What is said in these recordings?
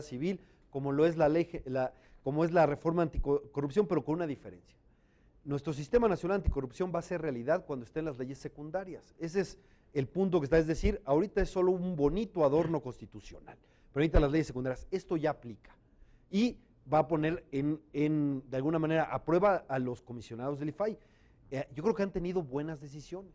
civil, como lo es la ley, como es la reforma anticorrupción, pero con una diferencia. Nuestro sistema nacional anticorrupción va a ser realidad cuando estén las leyes secundarias. Ese es el punto que está, es decir, ahorita es solo un bonito adorno constitucional, pero ahorita las leyes secundarias, esto ya aplica y va a poner de alguna manera a prueba a los comisionados del IFAI. Yo creo que han tenido buenas decisiones,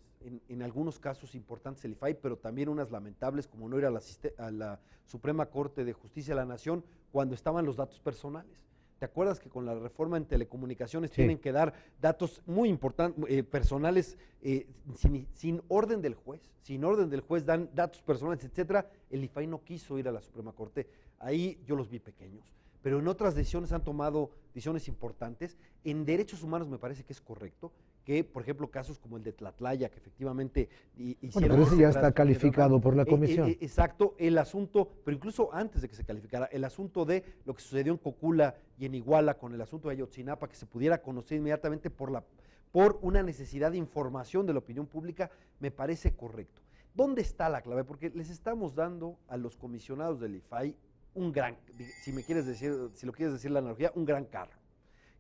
en algunos casos importantes el IFAI, pero también unas lamentables, como no ir a la Suprema Corte de Justicia de la Nación cuando estaban los datos personales. ¿Te acuerdas que con la reforma en telecomunicaciones tienen que dar datos muy importantes, personales, sin orden del juez? Sin orden del juez dan datos personales, etcétera. El IFAI no quiso ir a la Suprema Corte. Ahí yo los vi pequeños. Pero en otras decisiones han tomado decisiones importantes. En derechos humanos me parece que es correcto, que por ejemplo casos como el de Tlatlaya, que efectivamente hicieron... Bueno, pero ese ya está calificado por la comisión. Exacto, el asunto, pero incluso antes de que se calificara, el asunto de lo que sucedió en Cocula y en Iguala con el asunto de Ayotzinapa, que se pudiera conocer inmediatamente por una necesidad de información de la opinión pública, me parece correcto. ¿Dónde está la clave? Porque les estamos dando a los comisionados del IFAI un gran, si lo quieres decir la analogía, un gran carro,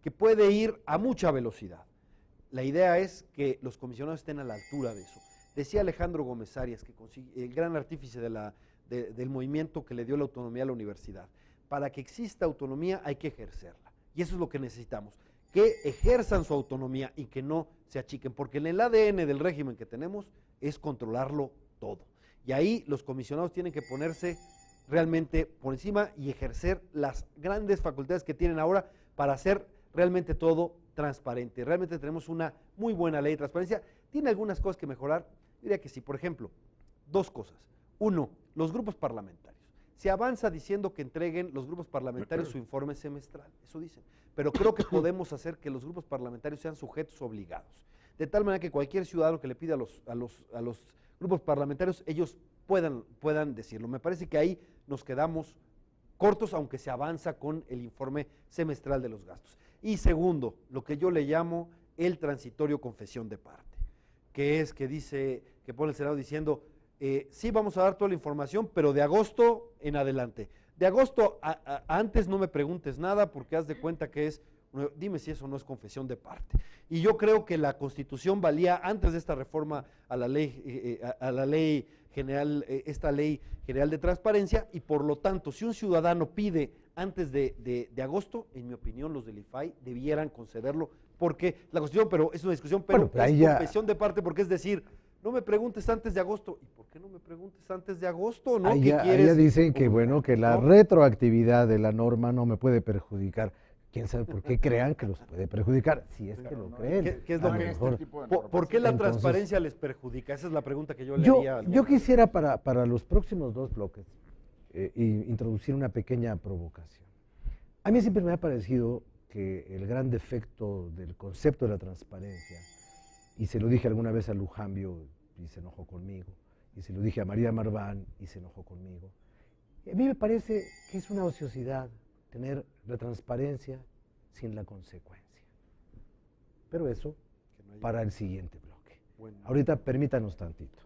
que puede ir a mucha velocidad. La idea es que los comisionados estén a la altura de eso. Decía Alejandro Gómez Arias, el gran artífice del movimiento que le dio la autonomía a la universidad. Para que exista autonomía hay que ejercerla, y eso es lo que necesitamos, que ejerzan su autonomía y que no se achiquen, porque en el ADN del régimen que tenemos es controlarlo todo, y ahí los comisionados tienen que ponerse realmente por encima y ejercer las grandes facultades que tienen ahora para hacer realmente todo transparente. Realmente tenemos una muy buena ley de transparencia. ¿Tiene algunas cosas que mejorar? Diría que sí. Por ejemplo, dos cosas. Uno, los grupos parlamentarios. Se avanza diciendo que entreguen los grupos parlamentarios su informe semestral, eso dicen, pero creo que podemos hacer que los grupos parlamentarios sean sujetos obligados, de tal manera que cualquier ciudadano que le pida a los grupos parlamentarios, ellos puedan decirlo. Me parece que ahí nos quedamos cortos, aunque se avanza con el informe semestral de los gastos. Y segundo, lo que yo le llamo el transitorio confesión de parte, que es que dice, que pone el Senado diciendo, sí vamos a dar toda la información, pero de agosto en adelante. De agosto antes no me preguntes nada, porque haz de cuenta que dime si eso no es confesión de parte. Y yo creo que la Constitución valía antes de esta reforma a la ley general, esta ley general de transparencia, y por lo tanto, si un ciudadano pide antes de agosto, en mi opinión, los del IFAI debieran concederlo, porque la Constitución, pero es una discusión, pero bueno, es confesión de parte, porque es decir, no me preguntes antes de agosto. ¿Y por qué no me preguntes antes de agosto? ¿No? Ahí ya dicen que, bueno, que la retroactividad de la norma no me puede perjudicar. ¿Quién sabe por qué crean que los puede perjudicar? Si es que lo creen. ¿Qué es lo que ¿Por qué la transparencia les perjudica? Esa es la pregunta que yo le haría. Yo quisiera para los próximos dos bloques introducir una pequeña provocación. A mí siempre me ha parecido que el gran defecto del concepto de la transparencia, y se lo dije alguna vez a Lujambio y se enojó conmigo, y se lo dije a María Marván y se enojó conmigo, a mí me parece que es una ociosidad tener la transparencia sin la consecuencia. Pero eso para el siguiente bloque. Bueno. Ahorita permítanos tantito.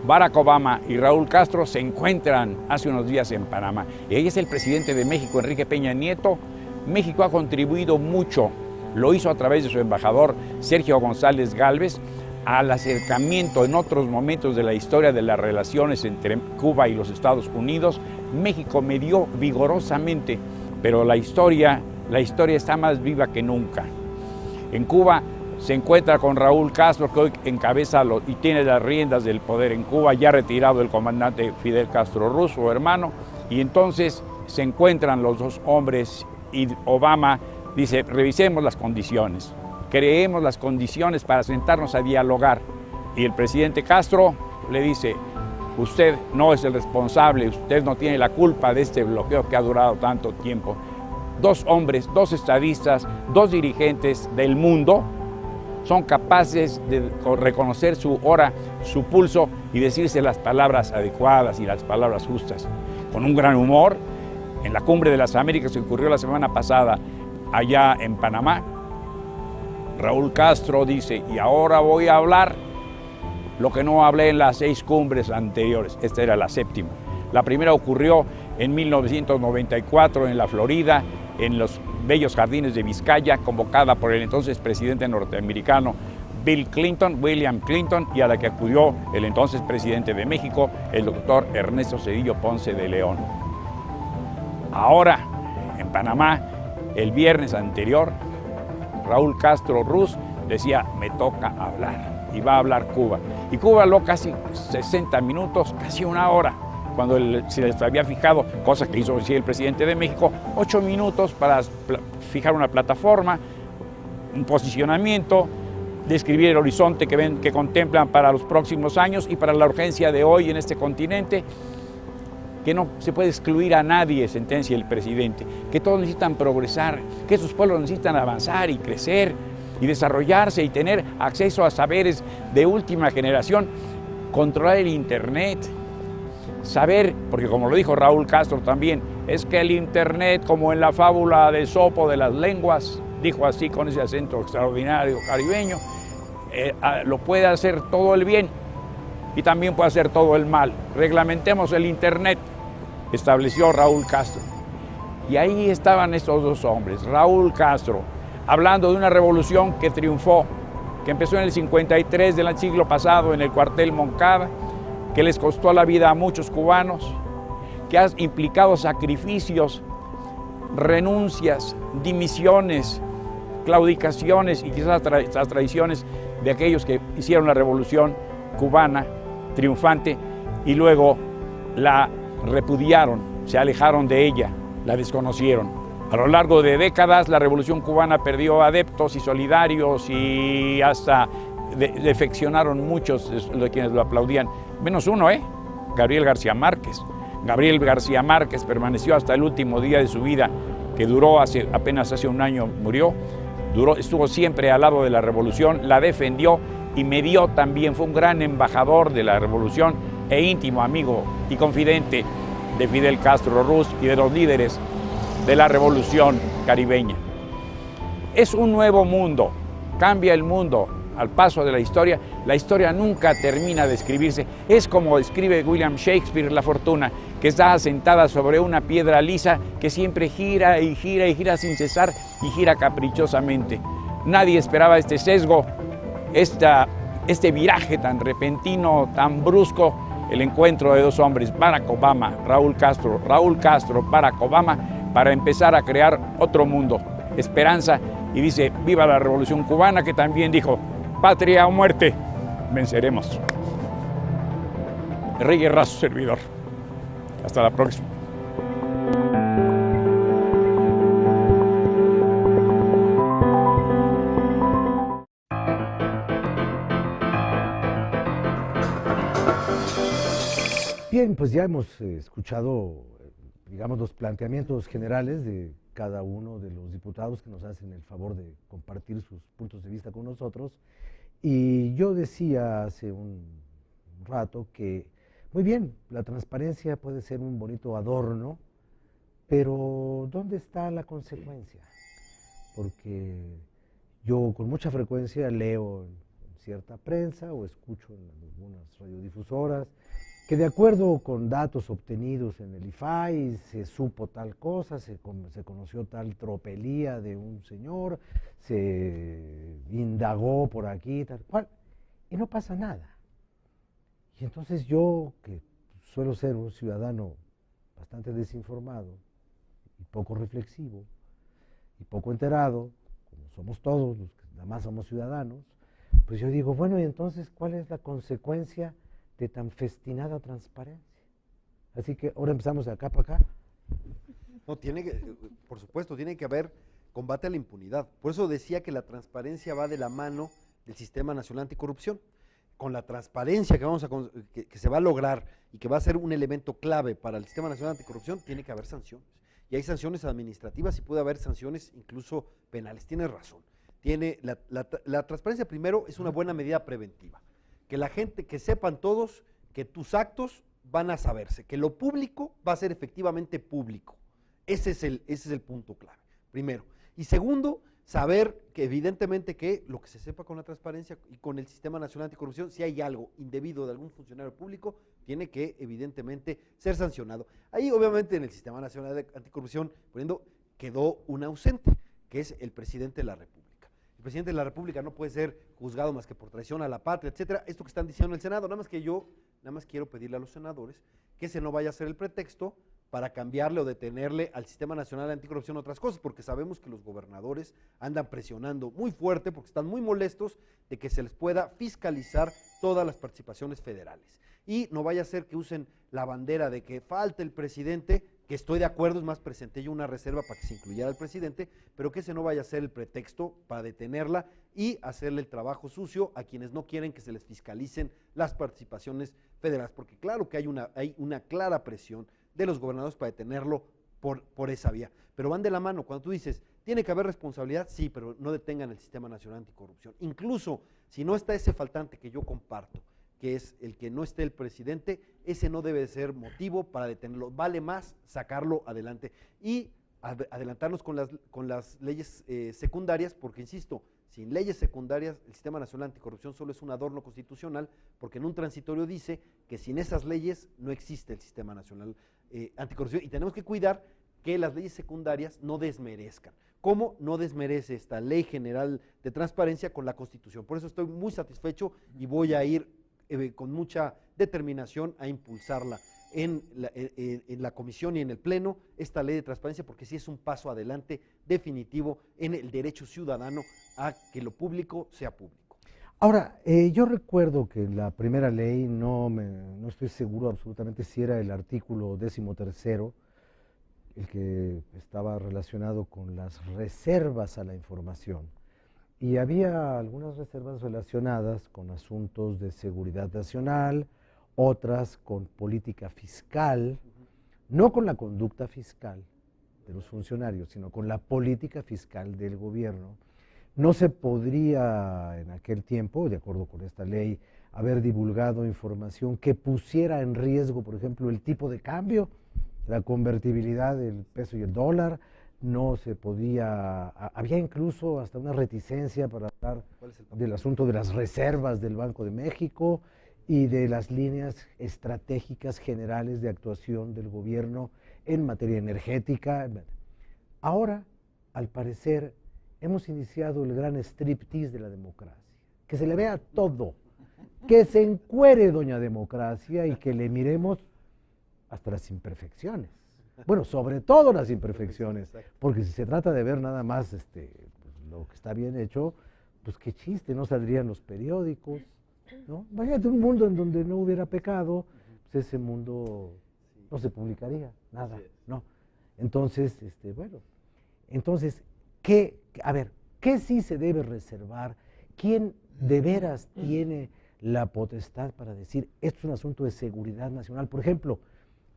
Barack Obama y Raúl Castro se encuentran hace unos días en Panamá. Y ahí es el presidente de México, Enrique Peña Nieto. México ha contribuido mucho, lo hizo a través de su embajador Sergio González Gálvez, al acercamiento en otros momentos de la historia de las relaciones entre Cuba y los Estados Unidos. México medió vigorosamente, pero la historia está más viva que nunca. En Cuba se encuentra con Raúl Castro, que hoy encabeza y tiene las riendas del poder en Cuba, ya retirado el comandante Fidel Castro Ruz, su hermano, y entonces se encuentran los dos hombres y Obama dice, revisemos las condiciones, creemos las condiciones para sentarnos a dialogar. Y el presidente Castro le dice, usted no es el responsable, usted no tiene la culpa de este bloqueo que ha durado tanto tiempo. Dos hombres, dos estadistas, dos dirigentes del mundo son capaces de reconocer su hora, su pulso y decirse las palabras adecuadas y las palabras justas. Con un gran humor, en la Cumbre de las Américas que ocurrió la semana pasada allá en Panamá, Raúl Castro dice, y ahora voy a hablar lo que no hablé en las 6 cumbres anteriores. Esta era la 7ª. La primera ocurrió en 1994 en la Florida, en los bellos jardines de Vizcaya, convocada por el entonces presidente norteamericano William Clinton, y a la que acudió el entonces presidente de México, el doctor Ernesto Zedillo Ponce de León. Ahora, en Panamá, el viernes anterior, Raúl Castro Ruz decía, me toca hablar, y va a hablar Cuba. Y Cuba habló casi 60 minutos, casi una hora, cuando se les había fijado, cosa que hizo el presidente de México, 8 minutos para fijar una plataforma, un posicionamiento, describir el horizonte que contemplan para los próximos años y para la urgencia de hoy en este continente, que no se puede excluir a nadie, sentencia el presidente, que todos necesitan progresar, que sus pueblos necesitan avanzar y crecer y desarrollarse y tener acceso a saberes de última generación, controlar el Internet, saber, porque como lo dijo Raúl Castro también, es que el Internet, como en la fábula de Esopo de las lenguas, dijo así con ese acento extraordinario caribeño, lo puede hacer todo el bien y también puede hacer todo el mal. Reglamentemos el Internet, estableció Raúl Castro. Y ahí estaban estos dos hombres, Raúl Castro, hablando de una revolución que triunfó, que empezó en el 53 del siglo pasado en el cuartel Moncada, que les costó la vida a muchos cubanos, que ha implicado sacrificios, renuncias, dimisiones, claudicaciones y quizás las traiciones de aquellos que hicieron la revolución cubana triunfante y luego la repudiaron, se alejaron de ella, la desconocieron. A lo largo de décadas la revolución cubana perdió adeptos y solidarios y hasta defeccionaron muchos de quienes lo aplaudían, menos uno, Gabriel García Márquez. Gabriel García Márquez permaneció hasta el último día de su vida, que duró apenas hace un año, murió, estuvo siempre al lado de la revolución, la defendió y medió también, fue un gran embajador de la revolución e íntimo amigo y confidente de Fidel Castro Ruz y de los líderes de la revolución caribeña. Es un nuevo mundo, cambia el mundo al paso de la historia nunca termina de escribirse, es como escribe William Shakespeare La Fortuna, que está asentada sobre una piedra lisa que siempre gira y gira y gira sin cesar y gira caprichosamente. Nadie esperaba este sesgo, este viraje tan repentino, tan brusco, el encuentro de dos hombres, Barack Obama, Raúl Castro, Barack Obama, para empezar a crear otro mundo, esperanza, y dice, viva la Revolución Cubana, que también dijo, patria o muerte, venceremos. Rey Guerra, su servidor. Hasta la próxima. Bien, pues ya hemos escuchado, digamos, los planteamientos generales de cada uno de los diputados que nos hacen el favor de compartir sus puntos de vista con nosotros. Y yo decía hace un rato que, muy bien, la transparencia puede ser un bonito adorno, pero ¿dónde está la consecuencia? Porque yo con mucha frecuencia leo en cierta prensa o escucho en algunas radiodifusoras que de acuerdo con datos obtenidos en el IFAI se supo tal cosa, se conoció tal tropelía de un señor, se indagó por aquí, tal cual, y no pasa nada. Y entonces yo, que suelo ser un ciudadano bastante desinformado y poco reflexivo y poco enterado, como somos todos los que nada más somos ciudadanos, pues yo digo, bueno, y entonces, ¿cuál es la consecuencia de tan festinada transparencia? Así que ahora empezamos de acá para acá. No, por supuesto, tiene que haber combate a la impunidad. Por eso decía que la transparencia va de la mano del Sistema Nacional Anticorrupción. Con la transparencia que se va a lograr y que va a ser un elemento clave para el Sistema Nacional Anticorrupción, tiene que haber sanciones. Y hay sanciones administrativas y puede haber sanciones incluso penales. Tienes razón. la transparencia primero es una buena medida preventiva. Que la gente, que sepan todos que tus actos van a saberse, que lo público va a ser efectivamente público. Ese es el punto clave, primero. Y segundo, saber que evidentemente que lo que se sepa con la transparencia y con el Sistema Nacional Anticorrupción, si hay algo indebido de algún funcionario público, tiene que evidentemente ser sancionado. Ahí obviamente en el Sistema Nacional Anticorrupción, quedó un ausente, que es el presidente de la República. El presidente de la República no puede ser juzgado más que por traición a la patria, etcétera. Esto que están diciendo en el Senado, nada más quiero pedirle a los senadores que ese no vaya a ser el pretexto para cambiarle o detenerle al Sistema Nacional Anticorrupción otras cosas, porque sabemos que los gobernadores andan presionando muy fuerte porque están muy molestos de que se les pueda fiscalizar todas las participaciones federales. Y no vaya a ser que usen la bandera de que falta el presidente, que estoy de acuerdo, es más, presenté yo una reserva para que se incluyera el presidente, pero que ese no vaya a ser el pretexto para detenerla y hacerle el trabajo sucio a quienes no quieren que se les fiscalicen las participaciones federales, porque claro que hay una clara presión de los gobernadores para detenerlo por esa vía, pero van de la mano. Cuando tú dices, tiene que haber responsabilidad, sí, pero no detengan el Sistema Nacional Anticorrupción. Incluso si no está ese faltante que yo comparto, que es el que no esté el presidente, ese no debe ser motivo para detenerlo, vale más sacarlo adelante y adelantarnos con las leyes secundarias, porque insisto, sin leyes secundarias el Sistema Nacional Anticorrupción solo es un adorno constitucional, porque en un transitorio dice que sin esas leyes no existe el Sistema Nacional Anticorrupción, y tenemos que cuidar que las leyes secundarias no desmerezcan. ¿Cómo no desmerece esta Ley General de Transparencia con la Constitución? Por eso estoy muy satisfecho y voy a ir con mucha determinación a impulsarla en la comisión y en el pleno, esta ley de transparencia, porque sí es un paso adelante definitivo en el derecho ciudadano a que lo público sea público. Ahora, yo recuerdo que la primera ley, no estoy seguro absolutamente si era el artículo 13º, el que estaba relacionado con las reservas a la información. Y había algunas reservas relacionadas con asuntos de seguridad nacional, otras con política fiscal, no con la conducta fiscal de los funcionarios, sino con la política fiscal del gobierno. No se podría en aquel tiempo, de acuerdo con esta ley, haber divulgado información que pusiera en riesgo, por ejemplo, el tipo de cambio, la convertibilidad del peso y el dólar. No se podía, había incluso hasta una reticencia para hablar del asunto de las reservas del Banco de México y de las líneas estratégicas generales de actuación del gobierno en materia energética. Ahora, al parecer, hemos iniciado el gran striptease de la democracia, que se le vea todo, que se encuere doña democracia y que le miremos hasta las imperfecciones. Bueno, sobre todo las imperfecciones, porque si se trata de ver nada más pues, lo que está bien hecho, pues qué chiste, no saldrían los periódicos, ¿no? Imagínate un mundo en donde no hubiera pecado, pues ese mundo no se publicaría, nada, ¿no? Entonces, bueno, entonces, ¿qué sí se debe reservar? ¿Quién de veras tiene la potestad para decir, esto es un asunto de seguridad nacional? Por ejemplo,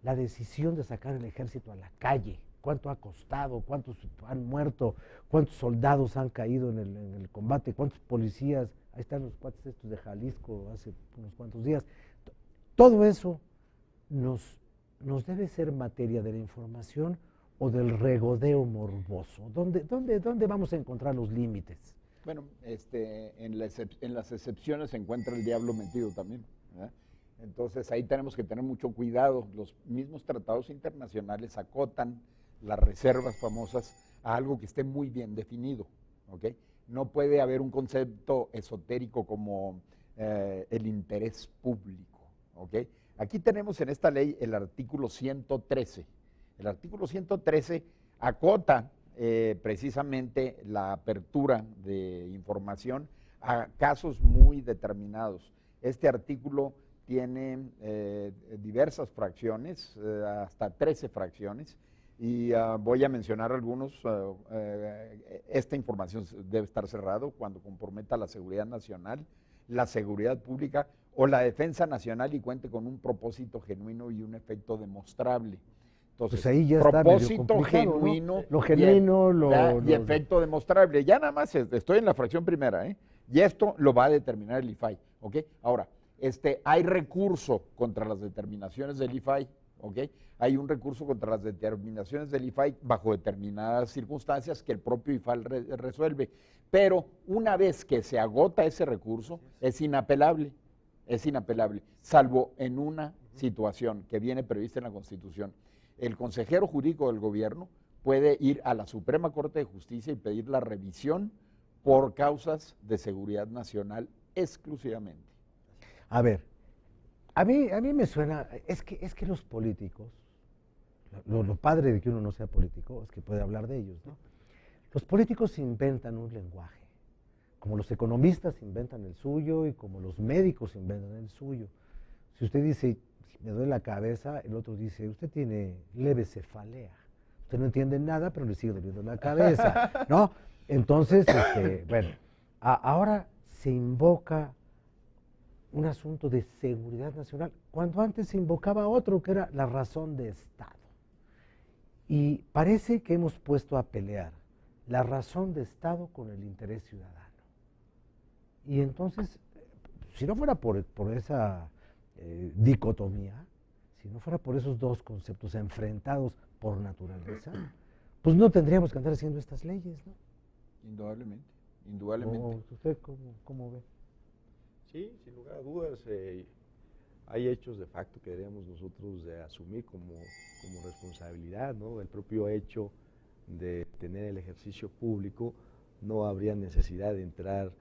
la decisión de sacar el ejército a la calle, cuánto ha costado, cuántos han muerto, cuántos soldados han caído en el combate, cuántos policías, ahí están los cuates estos de Jalisco hace unos cuantos días. Todo eso nos debe ser materia de la información o del regodeo morboso. ¿Dónde vamos a encontrar los límites? Bueno, en las excepciones se encuentra el diablo metido también, ¿verdad? Entonces ahí tenemos que tener mucho cuidado. Los mismos tratados internacionales acotan las reservas famosas a algo que esté muy bien definido, ¿ok? No puede haber un concepto esotérico como el interés público, ¿ok? Aquí tenemos en esta ley el artículo 113. El artículo 113 acota precisamente la apertura de información a casos muy determinados. Este artículo tiene diversas fracciones, hasta 13 fracciones, y voy a mencionar algunos. Esta información debe estar cerrado cuando comprometa la seguridad nacional, la seguridad pública o la defensa nacional y cuente con un propósito genuino y un efecto demostrable. Entonces, Pues ahí ya está medio propósito complicado, ¿no? genuino, Lo genuino, y efecto demostrable. Ya nada más estoy en la fracción primera, ¿eh? Y esto lo va a determinar el IFAI, ¿ok? Ahora, hay recurso contra las determinaciones del IFAI, ¿ok? Hay un recurso contra las determinaciones del IFAI bajo determinadas circunstancias que el propio IFAI resuelve. Pero una vez que se agota ese recurso, es inapelable, salvo en una situación que viene prevista en la Constitución. El consejero jurídico del gobierno puede ir a la Suprema Corte de Justicia y pedir la revisión por causas de seguridad nacional exclusivamente. A ver, a mí me suena, es que los políticos, lo padre de que uno no sea político es que puede hablar de ellos, ¿no? Los políticos inventan un lenguaje, como los economistas inventan el suyo y como los médicos inventan el suyo. Si usted dice, me duele la cabeza, el otro dice, usted tiene leve cefalea. Usted no entiende nada, pero le sigue doliendo la cabeza, ¿no? Entonces, bueno, ahora se invoca un asunto de seguridad nacional, cuando antes se invocaba otro, que era la razón de Estado. Y parece que hemos puesto a pelear la razón de Estado con el interés ciudadano. Y entonces, si no fuera por esa dicotomía, si no fuera por esos dos conceptos enfrentados por naturaleza, pues no tendríamos que andar haciendo estas leyes, ¿no? Indudablemente, indudablemente. ¿Usted cómo ve? Sí, sin lugar a dudas, hay hechos de facto que deberíamos nosotros de asumir como responsabilidad, ¿no? El propio hecho de tener el ejercicio público, no habría necesidad de entrar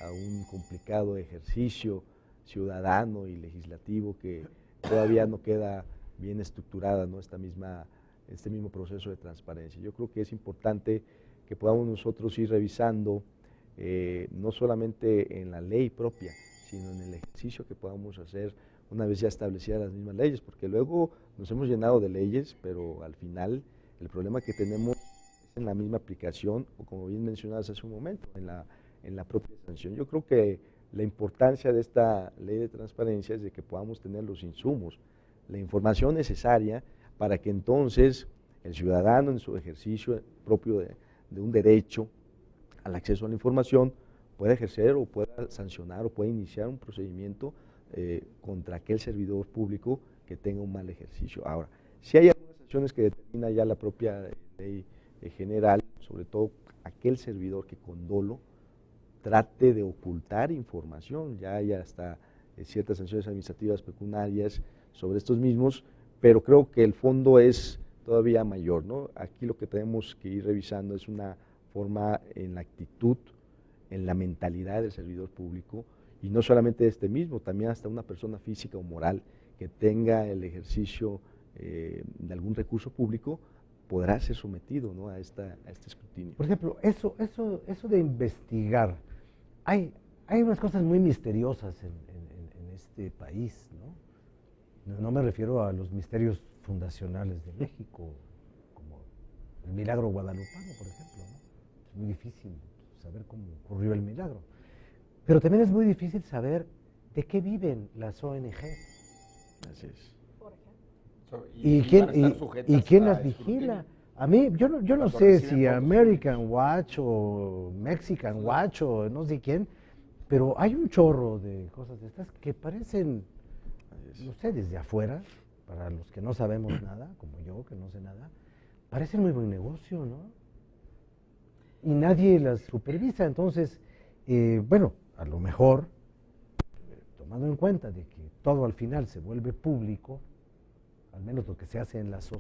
a un complicado ejercicio ciudadano y legislativo que todavía no queda bien estructurada, ¿no? Este mismo proceso de transparencia. Yo creo que es importante que podamos nosotros ir revisando no solamente en la ley propia, sino en el ejercicio que podamos hacer una vez ya establecidas las mismas leyes, porque luego nos hemos llenado de leyes, pero al final el problema que tenemos es en la misma aplicación, o como bien mencionabas hace un momento, en la propia sanción. Yo creo que la importancia de esta ley de transparencia es de que podamos tener los insumos, la información necesaria para que entonces el ciudadano en su ejercicio propio de un derecho al acceso a la información pueda ejercer o pueda sancionar o pueda iniciar un procedimiento contra aquel servidor público que tenga un mal ejercicio. Ahora, si hay algunas sanciones que determina ya la propia ley general, sobre todo aquel servidor que con dolo trate de ocultar información, ya hay hasta ciertas sanciones administrativas pecuniarias sobre estos mismos, pero creo que el fondo es todavía mayor, ¿no? Aquí lo que tenemos que ir revisando es una forma en la actitud, en la mentalidad del servidor público, y no solamente de este mismo, también hasta una persona física o moral que tenga el ejercicio de algún recurso público podrá ser sometido, ¿no? a este escrutinio. Por ejemplo, eso de investigar, hay unas cosas muy misteriosas en este país, ¿no? No me refiero a los misterios fundacionales de México, como el milagro guadalupano, por ejemplo, ¿no? Es muy difícil saber cómo ocurrió el milagro. Pero también es muy difícil saber de qué viven las ONG. Así es. ¿Y quién las vigila? A mí, yo no sé si American Watch o Mexican Watch o no sé quién, pero hay un chorro de cosas de estas que parecen, no sé, desde afuera, para los que no sabemos nada, como yo, que no sé nada, parecen muy buen negocio, ¿no? Y nadie las supervisa. Entonces, bueno, a lo mejor, tomando en cuenta de que todo al final se vuelve público, al menos lo que se hace en la sociedad,